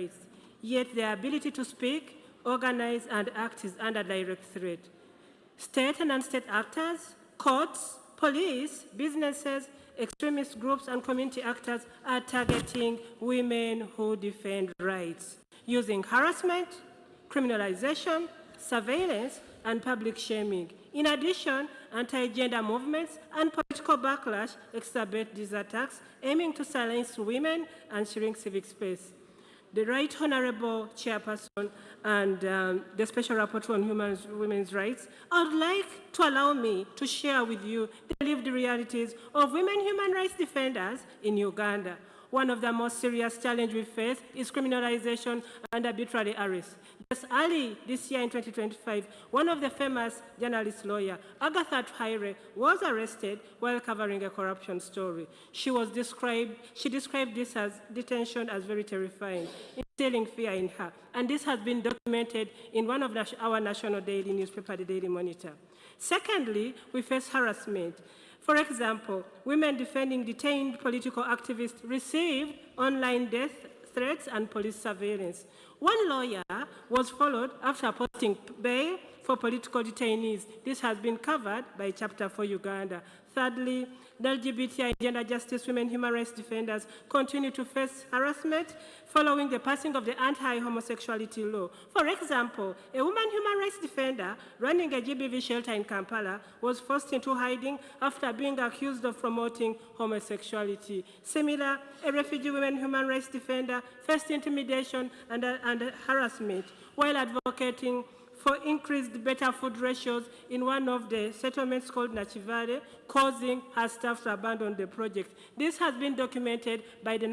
rights. Yet their ability to speak, organize, and act is under direct threat. State and non-state actors, courts, police, businesses, extremist groups, and community actors are targeting women who defend rights, using harassment, criminalization, surveillance, and public shaming. In addition, anti-gender movements and political backlash exacerbate these attacks, aiming to silence women and shrink civic space. The Right Honourable Chairperson and the Special Rapporteur on Women's Rights, I would like to allow me to share with you the lived realities of women human rights defenders in Uganda. One of the most serious challenges we face is criminalization and arbitrary arrest. Just early this year in 2025, one of the famous journalist lawyer, Agatha Twaire, was arrested while covering a corruption story. She described this detention as very terrifying, instilling fear in her. And this has been documented in one of our national daily newspaper, the Daily Monitor. Secondly, we face harassment. For example, women defending detained political activists received online death threats and police surveillance. One lawyer was followed after posting bail for political detainees. This has been covered by Chapter 4 Uganda. Thirdly, the LGBTI and gender justice women human rights defenders continue to face harassment following the passing of the anti-homosexuality law. For example, a woman human rights defender running a GBV shelter in Kampala was forced into hiding after being accused of promoting homosexuality. Similar, a refugee women human rights defender faced intimidation and harassment while advocating for increased better food ratios in one of the settlements called Nachivale, causing her staff to abandon the project. This has been documented by the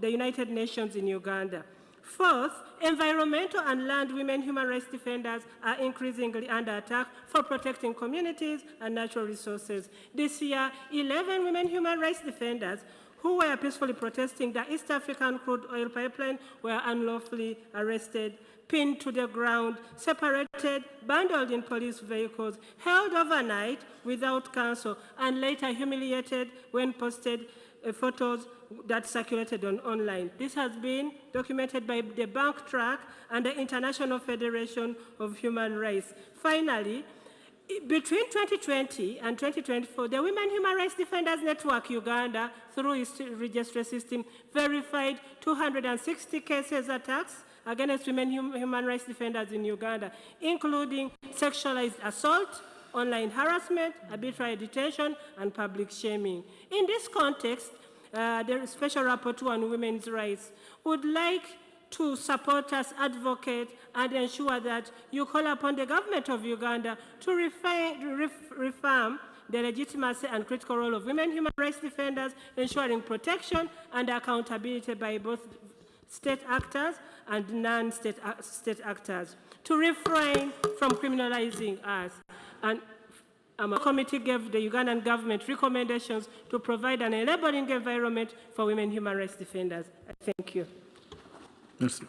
United Nations in Uganda. Fourth, environmental and land women human rights defenders are increasingly under attack for protecting communities and natural resources. This year, 11 women human rights defenders who were peacefully protesting the East African crude oil pipeline were unlawfully arrested, pinned to the ground, separated, bundled in police vehicles, held overnight without counsel, and later humiliated when posted photos that circulated online. This has been documented by the Bank Track and the International Federation of Human Rights. Finally, between 2020 and 2024, the Women Human Rights Defenders Network Uganda, through its registry system, verified 260 cases attacks against women human rights defenders in Uganda, including sexualized assault, online harassment, arbitrary detention, and public shaming. In this context, the Special Rapporteur on Women's Rights would like to support us, advocate, and ensure that you call upon the government of Uganda to reform the legitimacy and critical role of women human rights defenders, ensuring protection and accountability by both state actors and non-state actors, to refrain from criminalizing us. And our committee gave the Ugandan government recommendations to provide an enabling environment for women human rights defenders. Thank you. Merci.